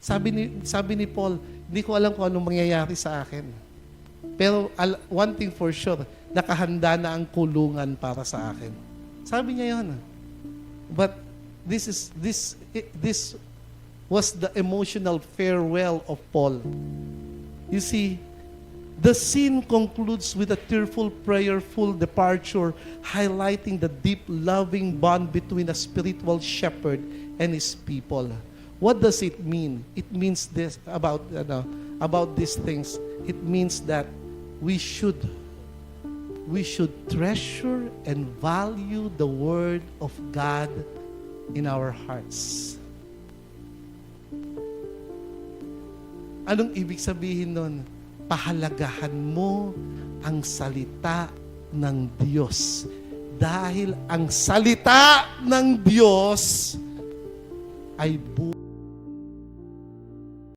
Sabi ni Paul, hindi ko alam kung anong mangyayari sa akin. Pero one thing for sure, nakahanda na ang kulungan para sa akin. Sabi niya yun. But this was the emotional farewell of Paul. You see, the scene concludes with a tearful, prayerful departure, highlighting the deep, loving bond between a spiritual shepherd and his people. What does it mean? It means this about these things. It means that we should treasure and value the Word of God in our hearts. Anong ibig sabihin nun? Pahalagahan mo ang salita ng Diyos. Dahil ang salita ng Diyos ay buhay